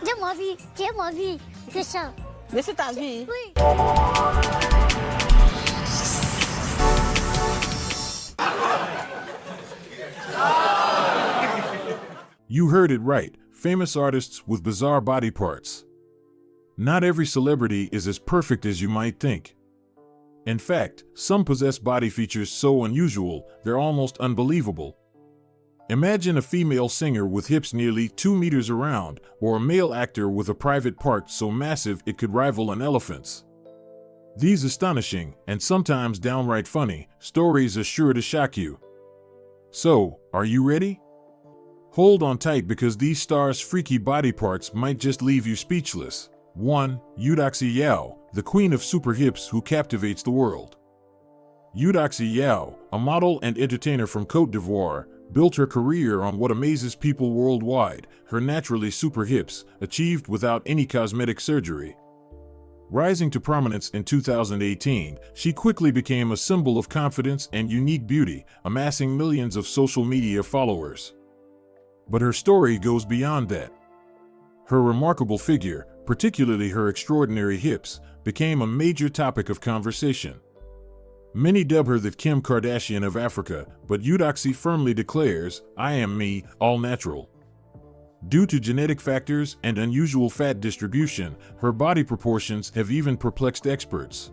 C'est ma vie, c'est ça. Mais c'est ta vie. Oui. You heard it right, famous artists with bizarre body parts. Not every celebrity is as perfect as you might think. In fact, some possess body features so unusual, they're almost unbelievable. Imagine a female singer with hips nearly 2 meters around, or a male actor with a private part so massive it could rival an elephant's. These astonishing, and sometimes downright funny, stories are sure to shock you. So, are you ready? Hold on tight because these stars' freaky body parts might just leave you speechless. 1. Udo Yao, the queen of super hips who captivates the world. Udo Yao, a model and entertainer from Côte d'Ivoire, built her career on what amazes people worldwide, her naturally super hips, achieved without any cosmetic surgery. Rising to prominence in 2018, she quickly became a symbol of confidence and unique beauty, amassing millions of social media followers. But her story goes beyond that. Her remarkable figure, particularly her extraordinary hips, became a major topic of conversation. Many dub her the Kim Kardashian of Africa, but Eudoxie firmly declares, "I am me, all natural." Due to genetic factors and unusual fat distribution, her body proportions have even perplexed experts.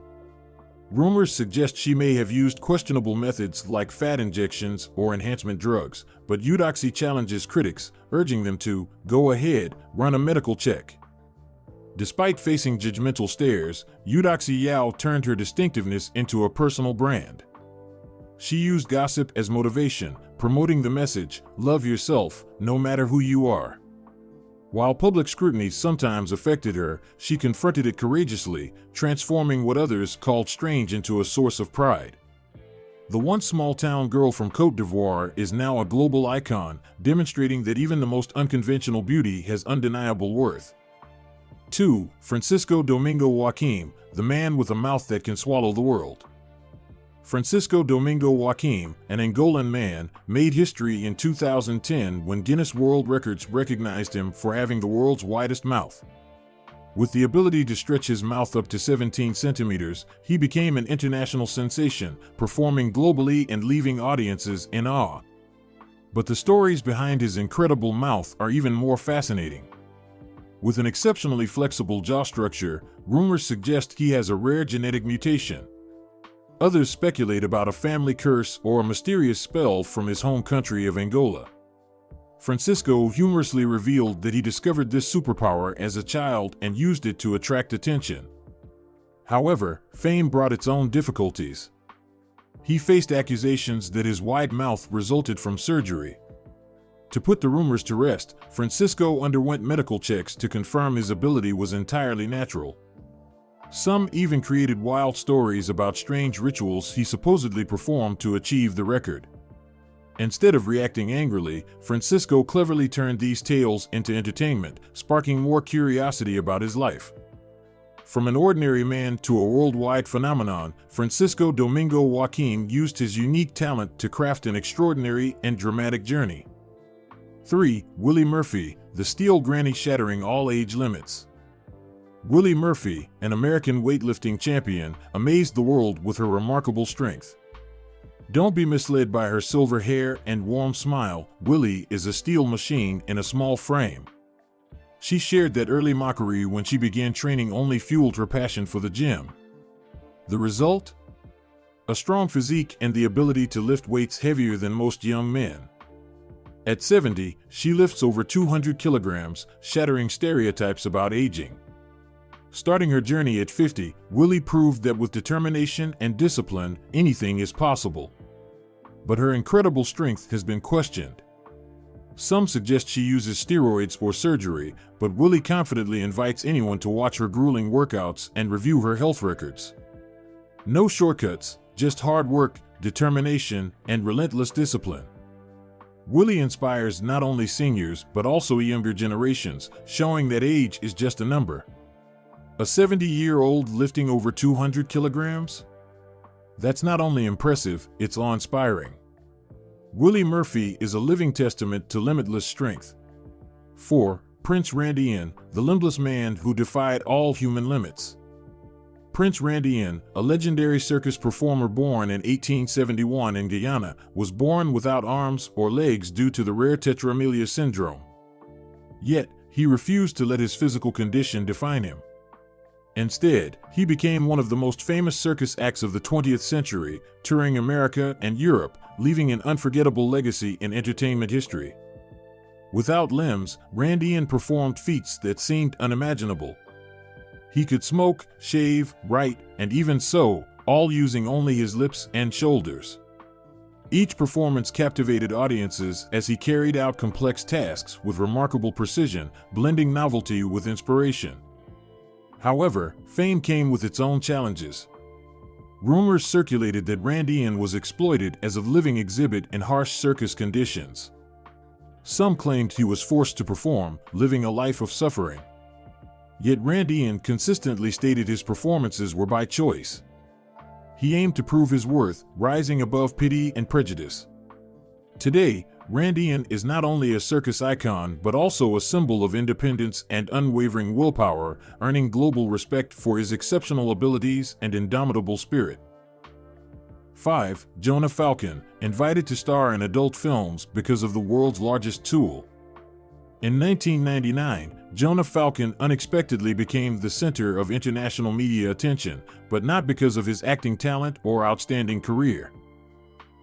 Rumors suggest she may have used questionable methods like fat injections or enhancement drugs, but Eudoxie challenges critics, urging them to, go ahead, run a medical check. Despite facing judgmental stares, Eudoxie Yao turned her distinctiveness into a personal brand. She used gossip as motivation, promoting the message, love yourself, no matter who you are. While public scrutiny sometimes affected her, she confronted it courageously, transforming what others called strange into a source of pride. The once small-town girl from Côte d'Ivoire is now a global icon, demonstrating that even the most unconventional beauty has undeniable worth. 2. Francisco Domingo Waim, the man with a mouth that can swallow the world. Francisco Domingo Waim, an Angolan man, made history in 2010 when Guinness World Records recognized him for having the world's widest mouth. With the ability to stretch his mouth up to 17 centimeters, he became an international sensation, performing globally and leaving audiences in awe. But the stories behind his incredible mouth are even more fascinating. With an exceptionally flexible jaw structure, rumors suggest he has a rare genetic mutation. Others speculate about a family curse or a mysterious spell from his home country of Angola. Francisco humorously revealed that he discovered this superpower as a child and used it to attract attention. However, fame brought its own difficulties. He faced accusations that his wide mouth resulted from surgery. To put the rumors to rest, Francisco underwent medical checks to confirm his ability was entirely natural. Some even created wild stories about strange rituals he supposedly performed to achieve the record. Instead of reacting angrily, Francisco cleverly turned these tales into entertainment, sparking more curiosity about his life. From an ordinary man to a worldwide phenomenon, Francisco Domingo Waim used his unique talent to craft an extraordinary and dramatic journey. 3. Willie Murphy, the steel granny shattering all age limits. Willie Murphy, an American weightlifting champion, amazed the world with her remarkable strength. Don't be misled by her silver hair and warm smile. Willie is a steel machine in a small frame. She shared that early mockery when she began training only fueled her passion for the gym. The result? A strong physique and the ability to lift weights heavier than most young men. At 70, she lifts over 200 kilograms, shattering stereotypes about aging. Starting her journey at 50, Willie proved that with determination and discipline, anything is possible. But her incredible strength has been questioned. Some suggest she uses steroids or surgery, but Willie confidently invites anyone to watch her grueling workouts and review her health records. No shortcuts, just hard work, determination, and relentless discipline. Willie inspires not only seniors but also younger generations, showing that age is just a number. A 70-year-old lifting over 200 kilograms? That's not only impressive, it's awe-inspiring. Willie Murphy is a living testament to limitless strength. 4. Prince Randian, the limbless man who defied all human limits. Prince Randian, a legendary circus performer born in 1871 in Guyana, was born without arms or legs due to the rare tetramelia syndrome. Yet, he refused to let his physical condition define him. Instead, he became one of the most famous circus acts of the 20th century, touring America and Europe, leaving an unforgettable legacy in entertainment history. Without limbs, Randian performed feats that seemed unimaginable. He could smoke, shave, write, and even sew, all using only his lips and shoulders. Each performance captivated audiences as he carried out complex tasks with remarkable precision, blending novelty with inspiration. However, fame came with its own challenges. Rumors circulated that Randian was exploited as a living exhibit in harsh circus conditions. Some claimed he was forced to perform, living a life of suffering. Yet Randian consistently stated his performances were by choice. He aimed to prove his worth, rising above pity and prejudice. Today, Randian is not only a circus icon but also a symbol of independence and unwavering willpower, earning global respect for his exceptional abilities and indomitable spirit. 5. Jonah Falcon, invited to star in adult films because of the world's largest tool. In 1999, Jonah Falcon unexpectedly became the center of international media attention, but not because of his acting talent or outstanding career.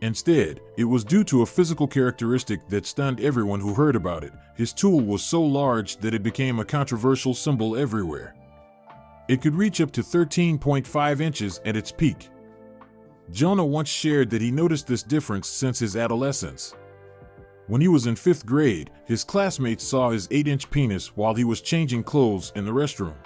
Instead, it was due to a physical characteristic that stunned everyone who heard about it. His tool was so large that it became a controversial symbol everywhere. It could reach up to 13.5 inches at its peak. Jonah once shared that he noticed this difference since his adolescence. When he was in 5th grade, his classmates saw his 8-inch penis while he was changing clothes in the restroom.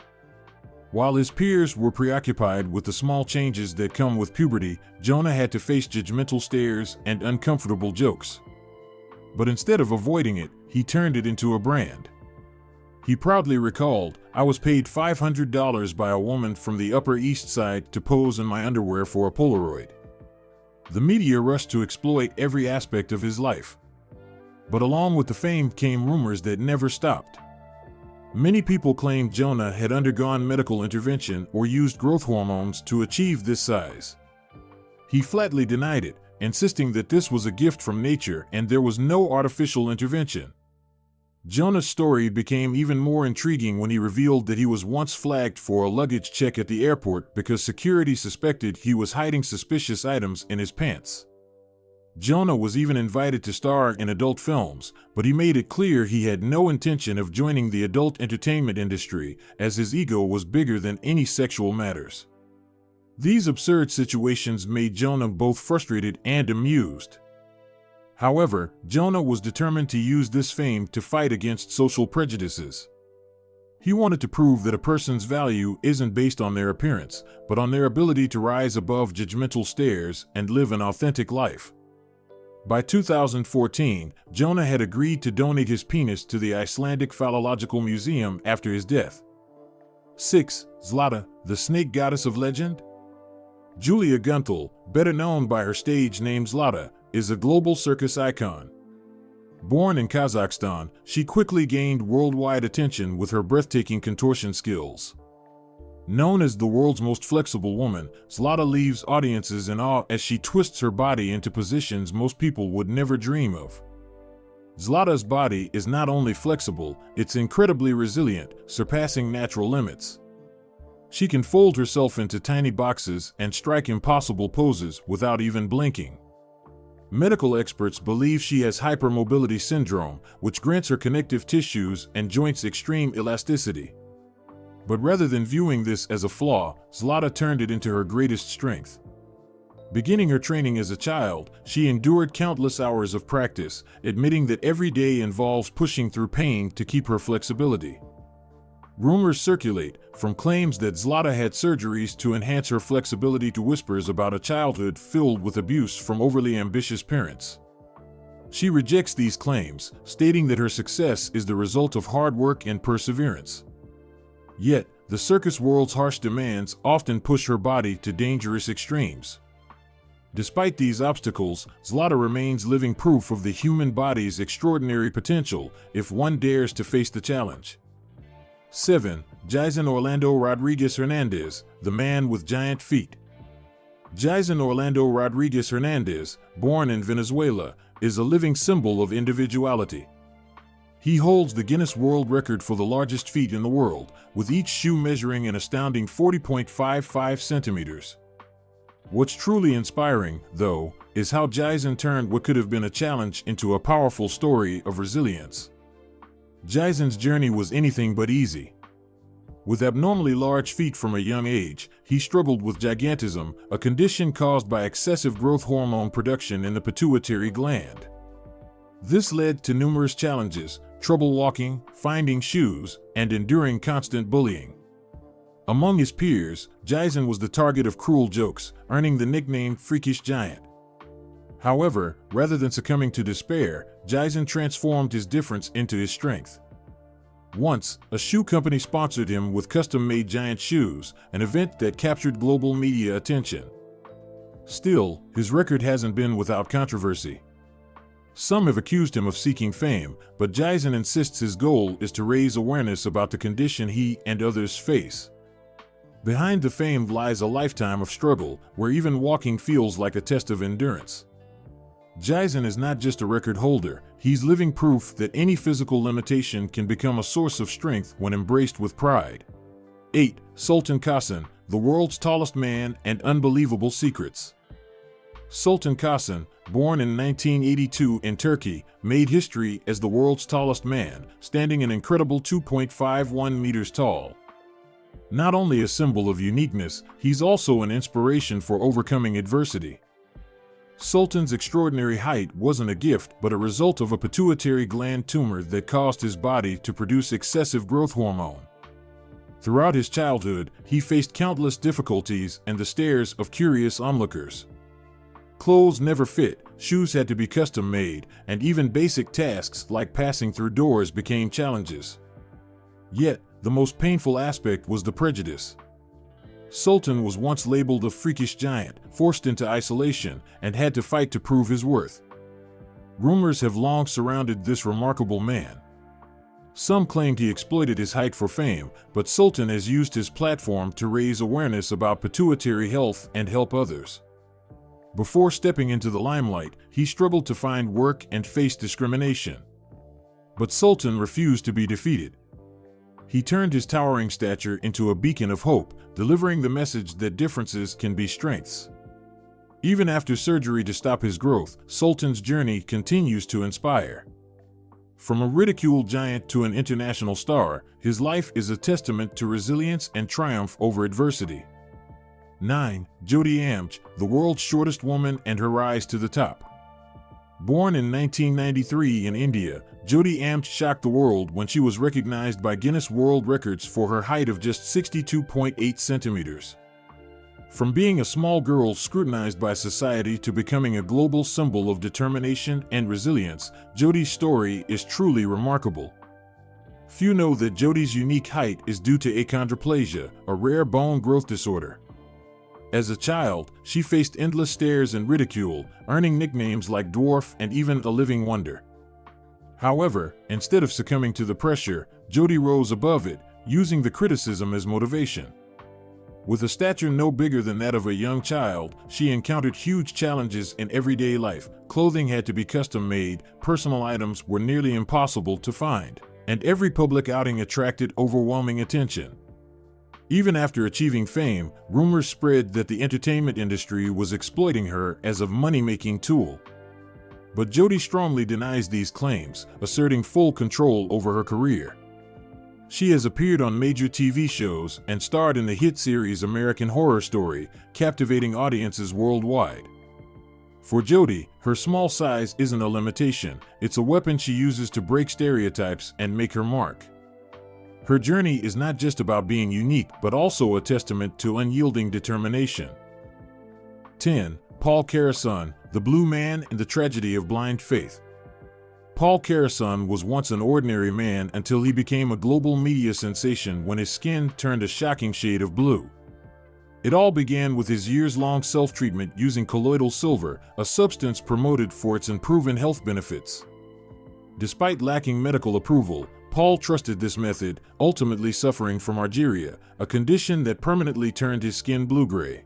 While his peers were preoccupied with the small changes that come with puberty, Jonah had to face judgmental stares and uncomfortable jokes. But instead of avoiding it, he turned it into a brand. He proudly recalled, "I was paid $500 by a woman from the Upper East Side to pose in my underwear for a Polaroid." The media rushed to exploit every aspect of his life. But along with the fame came rumors that never stopped. Many people claimed Jonah had undergone medical intervention or used growth hormones to achieve this size. He flatly denied it, insisting that this was a gift from nature and there was no artificial intervention. Jonah's story became even more intriguing when he revealed that he was once flagged for a luggage check at the airport because security suspected he was hiding suspicious items in his pants. Jonah was even invited to star in adult films, but he made it clear he had no intention of joining the adult entertainment industry, as his ego was bigger than any sexual matters. These absurd situations made Jonah both frustrated and amused. However, Jonah was determined to use this fame to fight against social prejudices. He wanted to prove that a person's value isn't based on their appearance, but on their ability to rise above judgmental stares and live an authentic life. By 2014, Jonah had agreed to donate his penis to the Icelandic Phallological Museum after his death. 6. Zlat, the snake goddess of legend? Julia Gunthal, better known by her stage name Zlat, is a global circus icon. Born in Kazakhstan, she quickly gained worldwide attention with her breathtaking contortion skills. Known as the world's most flexible woman, Zlat leaves audiences in awe as she twists her body into positions most people would never dream of. Zlat's body is not only flexible, it's incredibly resilient, surpassing natural limits. She can fold herself into tiny boxes and strike impossible poses without even blinking. Medical experts believe she has hypermobility syndrome, which grants her connective tissues and joints extreme elasticity. But rather than viewing this as a flaw, Zlat turned it into her greatest strength. Beginning her training as a child, she endured countless hours of practice, admitting that every day involves pushing through pain to keep her flexibility. Rumors circulate, from claims that Zlat had surgeries to enhance her flexibility to whispers about a childhood filled with abuse from overly ambitious parents. She rejects these claims, stating that her success is the result of hard work and perseverance. Yet, the circus world's harsh demands often push her body to dangerous extremes. Despite these obstacles, Zlat remains living proof of the human body's extraordinary potential if one dares to face the challenge. 7. Jisen Orlando Rodriguez Hernandez, the man with giant feet. Jisen Orlando Rodriguez Hernandez, born in Venezuela, is a living symbol of individuality. He holds the Guinness World Record for the largest feet in the world, with each shoe measuring an astounding 40.55 centimeters. What's truly inspiring, though, is how Jisen turned what could have been a challenge into a powerful story of resilience. Jisen's journey was anything but easy. With abnormally large feet from a young age, he struggled with gigantism, a condition caused by excessive growth hormone production in the pituitary gland. This led to numerous challenges: trouble walking, finding shoes, and enduring constant bullying. Among his peers, Jisen was the target of cruel jokes, earning the nickname Freakish Giant. However, rather than succumbing to despair, Jisen transformed his difference into his strength. Once, a shoe company sponsored him with custom-made giant shoes, an event that captured global media attention. Still, his record hasn't been without controversy. Some have accused him of seeking fame, but Jisen insists his goal is to raise awareness about the condition he and others face. Behind the fame lies a lifetime of struggle, where even walking feels like a test of endurance. Jisen is not just a record holder, he's living proof that any physical limitation can become a source of strength when embraced with pride. 8. Sultan Kasen, the world's tallest man and unbelievable secrets. Sultan Kasen, born in 1982 in Turkey, made history as the world's tallest man, standing an incredible 2.51 meters tall. Not only a symbol of uniqueness, he's also an inspiration for overcoming adversity. Sultan's extraordinary height wasn't a gift but a result of a pituitary gland tumor that caused his body to produce excessive growth hormone. Throughout his childhood, he faced countless difficulties and the stares of curious onlookers. Clothes never fit, shoes had to be custom made, and even basic tasks like passing through doors became challenges. Yet, the most painful aspect was the prejudice. Sultan was once labeled a freakish giant, forced into isolation, and had to fight to prove his worth. Rumors have long surrounded this remarkable man. Some claimed he exploited his height for fame, but Sultan has used his platform to raise awareness about pituitary health and help others. Before stepping into the limelight, he struggled to find work and faced discrimination. But Sultan refused to be defeated. He turned his towering stature into a beacon of hope, delivering the message that differences can be strengths. Even after surgery to stop his growth, Sultan's journey continues to inspire. From a ridiculed giant to an international star, his life is a testament to resilience and triumph over adversity. 9. Jody Amch, the world's shortest woman and her rise to the top. Born in 1993 in India, Jody Amch shocked the world when she was recognized by Guinness World Records for her height of just 62.8 centimeters. From being a small girl scrutinized by society to becoming a global symbol of determination and resilience, Jody's story is truly remarkable. Few know that Jody's unique height is due to achondroplasia, a rare bone growth disorder. As a child, she faced endless stares and ridicule, earning nicknames like dwarf and even a living wonder. However, instead of succumbing to the pressure, Jody rose above it, using the criticism as motivation. With a stature no bigger than that of a young child, she encountered huge challenges in everyday life. Clothing had to be custom made, personal items were nearly impossible to find, and every public outing attracted overwhelming attention. Even after achieving fame, rumors spread that the entertainment industry was exploiting her as a money-making tool. But Jody strongly denies these claims, asserting full control over her career. She has appeared on major TV shows and starred in the hit series American Horror Story, captivating audiences worldwide. For Jody, her small size isn't a limitation, it's a weapon she uses to break stereotypes and make her mark. Her journey is not just about being unique, but also a testament to unyielding determination. 10. Paul Kison, the Blue Man and the Tragedy of Blind Faith. Paul Kison was once an ordinary man until he became a global media sensation when his skin turned a shocking shade of blue. It all began with his years-long self-treatment using colloidal silver, a substance promoted for its unproven health benefits. Despite lacking medical approval, Paul trusted this method, ultimately suffering from argyria, a condition that permanently turned his skin blue-gray.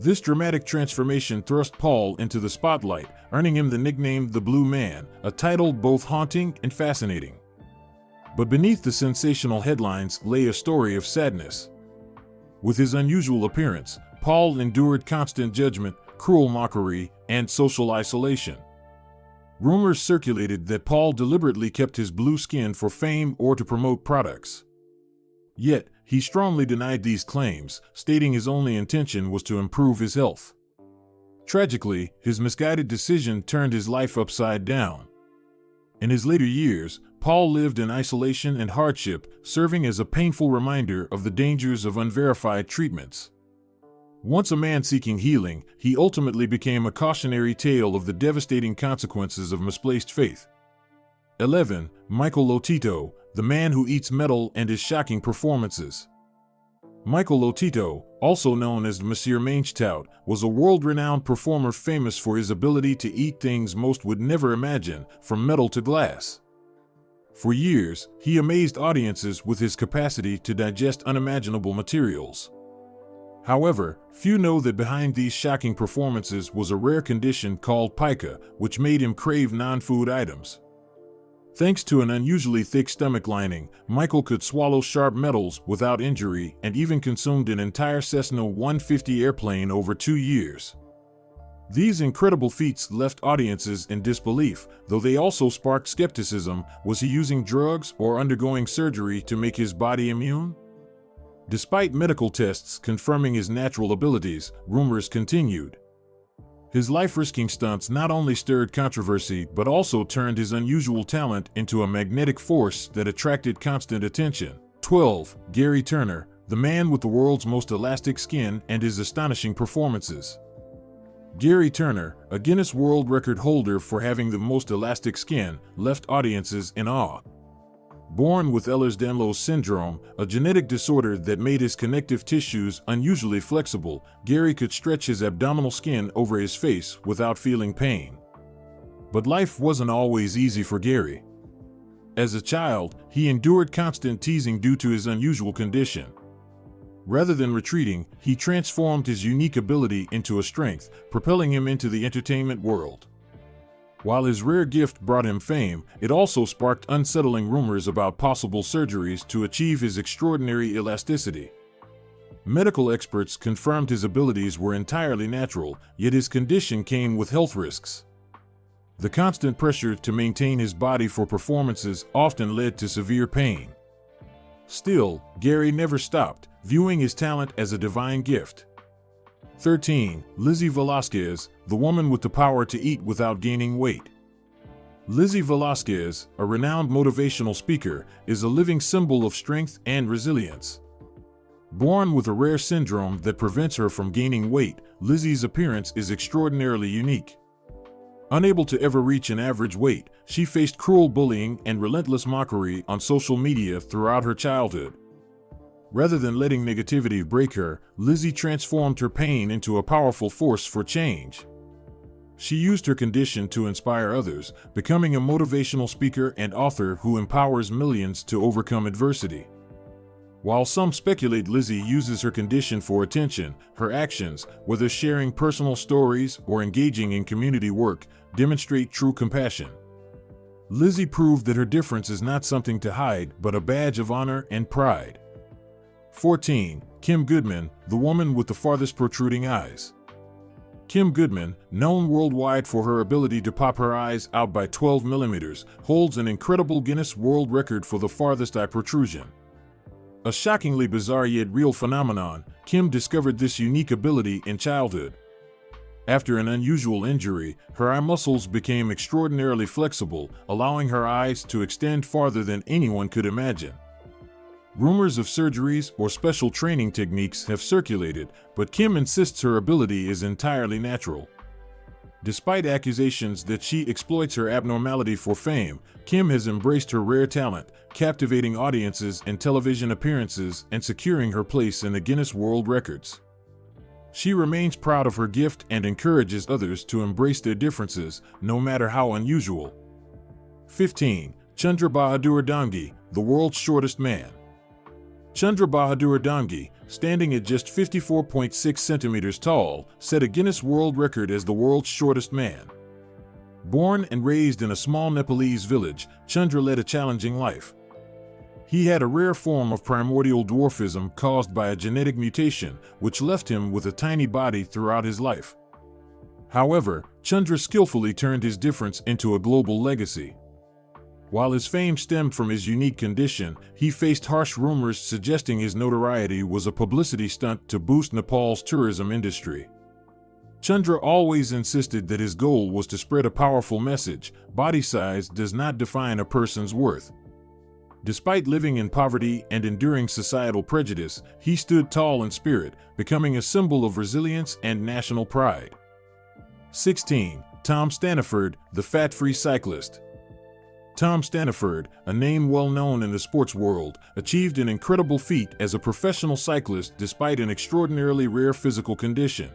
This dramatic transformation thrust Paul into the spotlight, earning him the nickname the Blue Man, a title both haunting and fascinating. But beneath the sensational headlines lay a story of sadness. With his unusual appearance, Paul endured constant judgment, cruel mockery, and social isolation. Rumors circulated that Paul deliberately kept his blue skin for fame or to promote products. Yet, he strongly denied these claims, stating his only intention was to improve his health. Tragically, his misguided decision turned his life upside down. In his later years, Paul lived in isolation and hardship, serving as a painful reminder of the dangers of unverified treatments. Once a man seeking healing, he ultimately became a cautionary tale of the devastating consequences of misplaced faith. 11. Michael Lotito, the man who eats metal and his shocking performances. Michael Lotito, also known as Monsieur Mainstout, was a world-renowned performer famous for his ability to eat things most would never imagine, from metal to glass. For years, he amazed audiences with his capacity to digest unimaginable materials. However, few know that behind these shocking performances was a rare condition called pica, which made him crave non-food items. Thanks to an unusually thick stomach lining, Michael could swallow sharp metals without injury and even consumed an entire Cessna 150 airplane over 2 years. These incredible feats left audiences in disbelief, though they also sparked skepticism. Was he using drugs or undergoing surgery to make his body immune? Despite medical tests confirming his natural abilities, rumors continued. His life-risking stunts not only stirred controversy but also turned his unusual talent into a magnetic force that attracted constant attention. 12. Gary Turner, the man with the world's most elastic skin and his astonishing performances. Gary Turner, a Guinness World Record holder for having the most elastic skin, left audiences in awe. Born with Ehlers-Danlos syndrome, a genetic disorder that made his connective tissues unusually flexible, Gary could stretch his abdominal skin over his face without feeling pain. But life wasn't always easy for Gary. As a child, he endured constant teasing due to his unusual condition. Rather than retreating, he transformed his unique ability into a strength, propelling him into the entertainment world. While his rare gift brought him fame, it also sparked unsettling rumors about possible surgeries to achieve his extraordinary elasticity. Medical experts confirmed his abilities were entirely natural, yet his condition came with health risks. The constant pressure to maintain his body for performances often led to severe pain. Still, Gary never stopped, viewing his talent as a divine gift. 13. Lizzie Velasquez, the woman with the power to eat without gaining weight. Lizzie Velasquez, a renowned motivational speaker, is a living symbol of strength and resilience. Born with a rare syndrome that prevents her from gaining weight, Lizzie's appearance is extraordinarily unique. Unable to ever reach an average weight, she faced cruel bullying and relentless mockery on social media throughout her childhood. Rather than letting negativity break her, Lizzie transformed her pain into a powerful force for change. She used her condition to inspire others, becoming a motivational speaker and author who empowers millions to overcome adversity. While some speculate Lizzie uses her condition for attention, her actions, whether sharing personal stories or engaging in community work, demonstrate true compassion. Lizzie proved that her difference is not something to hide, but a badge of honor and pride. 14. Kim Goodman, the woman with the farthest protruding eyes. Kim Goodman, known worldwide for her ability to pop her eyes out by 12 millimeters, holds an incredible Guinness World Record for the farthest eye protrusion. A shockingly bizarre yet real phenomenon, Kim discovered this unique ability in childhood. After an unusual injury, her eye muscles became extraordinarily flexible, allowing her eyes to extend farther than anyone could imagine. Rumors of surgeries or special training techniques have circulated, but Kim insists her ability is entirely natural. Despite accusations that she exploits her abnormality for fame, Kim has embraced her rare talent, captivating audiences in television appearances and securing her place in the Guinness World Records. She remains proud of her gift and encourages others to embrace their differences, no matter how unusual. 15. Chundra Bahadur Dangi, the world's shortest man. Chundra Bahadur Dangi, standing at just 54.6 centimeters tall, set a Guinness World Record as the world's shortest man. Born and raised in a small Nepalese village, Chundra led a challenging life. He had a rare form of primordial dwarfism caused by a genetic mutation, which left him with a tiny body throughout his life. However, Chundra skillfully turned his difference into a global legacy. While his fame stemmed from his unique condition, he faced harsh rumors suggesting his notoriety was a publicity stunt to boost Nepal's tourism industry. Chundra always insisted that his goal was to spread a powerful message: body size does not define a person's worth. Despite living in poverty and enduring societal prejudice, he stood tall in spirit, becoming a symbol of resilience and national pride. 16. Tom Staniford, the fat-free cyclist. Tom Staniford, a name well known in the sports world, achieved an incredible feat as a professional cyclist despite an extraordinarily rare physical condition.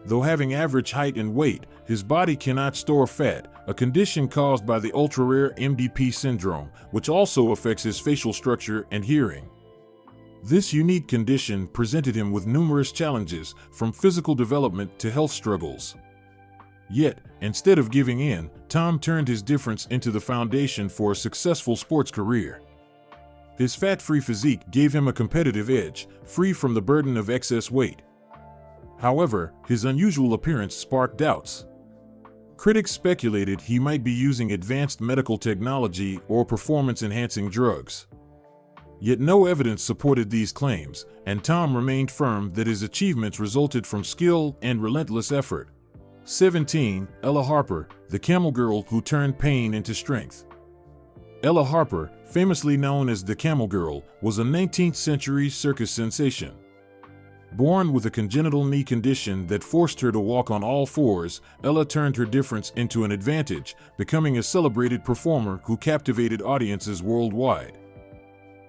Though having average height and weight, his body cannot store fat, a condition caused by the ultra-rare MDP syndrome, which also affects his facial structure and hearing. This unique condition presented him with numerous challenges, from physical development to health struggles. Yet, instead of giving in, Tom turned his difference into the foundation for a successful sports career. His fat-free physique gave him a competitive edge, free from the burden of excess weight. However, his unusual appearance sparked doubts. Critics speculated he might be using advanced medical technology or performance-enhancing drugs. Yet no evidence supported these claims, and Tom remained firm that his achievements resulted from skill and relentless effort. 17. Ella Harper, the camel girl who turned pain into strength. Ella Harper, famously known as the Camel Girl, was a 19th century circus sensation. Born with a congenital knee condition that forced her to walk on all fours, Ella turned her difference into an advantage, becoming a celebrated performer who captivated audiences worldwide.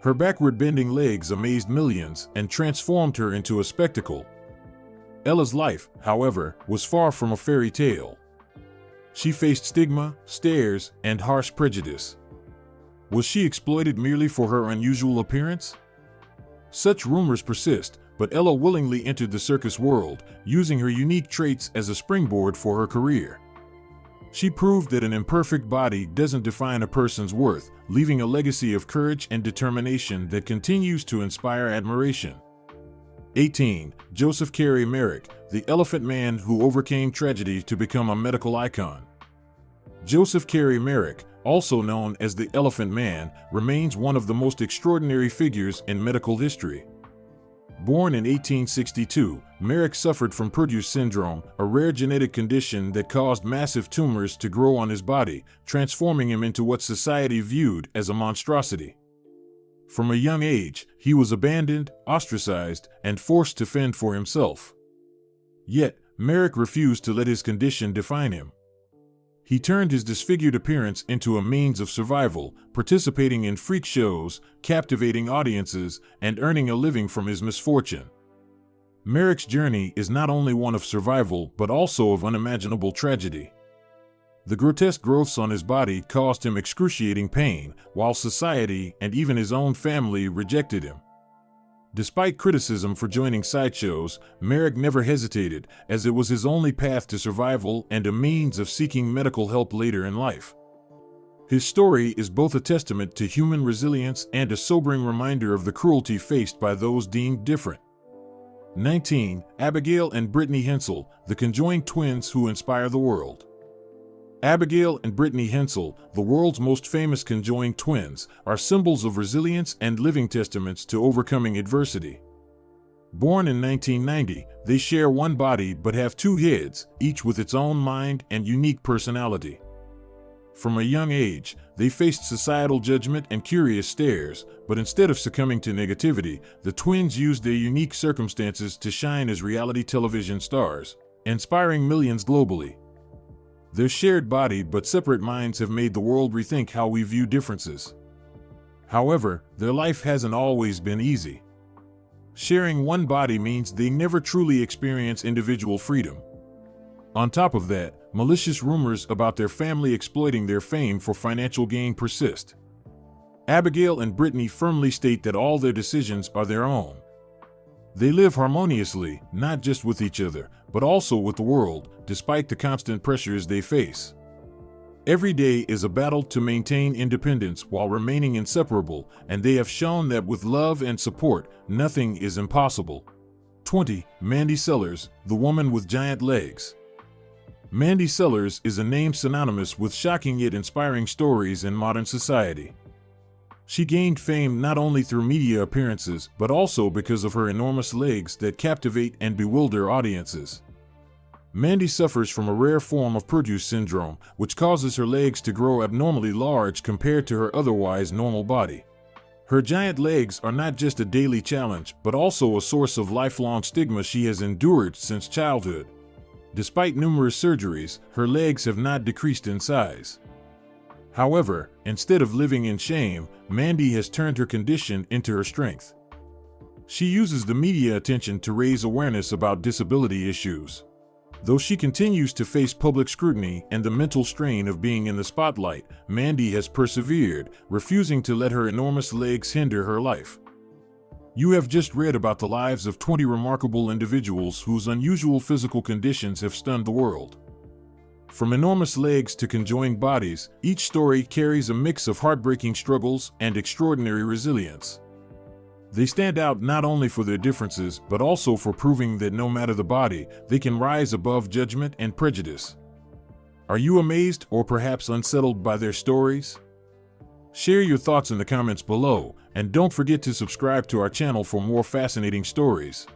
Her backward-bending legs amazed millions and transformed her into a spectacle. Ella's life, however, was far from a fairy tale. She faced stigma, stares, and harsh prejudice. Was she exploited merely for her unusual appearance? Such rumors persist, but Ella willingly entered the circus world, using her unique traits as a springboard for her career. She proved that an imperfect body doesn't define a person's worth, leaving a legacy of courage and determination that continues to inspire admiration. 18. Joseph Cary Merck, the Elephant Man who overcame tragedy to become a medical icon. Joseph Cary Merck, also known as the Elephant Man, remains one of the most extraordinary figures in medical history. Born in 1862, Merck suffered from Purdue's syndrome, a rare genetic condition that caused massive tumors to grow on his body, transforming him into what society viewed as a monstrosity. From a young age, he was abandoned, ostracized, and forced to fend for himself. Yet, Merck refused to let his condition define him. He turned his disfigured appearance into a means of survival, participating in freak shows, captivating audiences, and earning a living from his misfortune. Merrick's journey is not only one of survival but also of unimaginable tragedy. The grotesque growths on his body caused him excruciating pain, while society and even his own family rejected him. Despite criticism for joining sideshows, Merck never hesitated, as it was his only path to survival and a means of seeking medical help later in life. His story is both a testament to human resilience and a sobering reminder of the cruelty faced by those deemed different. 19. Abigail and Britney Hensel, the conjoined twins who inspire the world. Abigail and Britney Hensel, the world's most famous conjoined twins, are symbols of resilience and living testaments to overcoming adversity. Born in 1990, they share one body but have two heads, each with its own mind and unique personality. From a young age, they faced societal judgment and curious stares, but instead of succumbing to negativity, the twins used their unique circumstances to shine as reality television stars, inspiring millions globally. Their shared body but separate minds have made the world rethink how we view differences. However, their life hasn't always been easy. Sharing one body means they never truly experience individual freedom. On top of that, malicious rumors about their family exploiting their fame for financial gain persist. Abigail and Britney firmly state that all their decisions are their own. They live harmoniously, not just with each other, but also with the world, despite the constant pressures they face. Every day is a battle to maintain independence while remaining inseparable, and they have shown that with love and support, nothing is impossible. 20. Mandy Seres, the woman with giant legs. Mandy Seres is a name synonymous with shocking yet inspiring stories in modern society. She gained fame not only through media appearances, but also because of her enormous legs that captivate and bewilder audiences. Mandy suffers from a rare form of produce syndrome, which causes her legs to grow abnormally large compared to her otherwise normal body. Her giant legs are not just a daily challenge, but also a source of lifelong stigma she has endured since childhood. Despite numerous surgeries, her legs have not decreased in size. However, instead of living in shame, Mandy has turned her condition into her strength. She uses the media attention to raise awareness about disability issues. Though she continues to face public scrutiny and the mental strain of being in the spotlight, Mandy has persevered, refusing to let her enormous legs hinder her life. You have just read about the lives of 20 remarkable individuals whose unusual physical conditions have stunned the world. From enormous legs to conjoined bodies, each story carries a mix of heartbreaking struggles and extraordinary resilience. They stand out not only for their differences, but also for proving that no matter the body, they can rise above judgment and prejudice. Are you amazed or perhaps unsettled by their stories? Share your thoughts in the comments below, and don't forget to subscribe to our channel for more fascinating stories.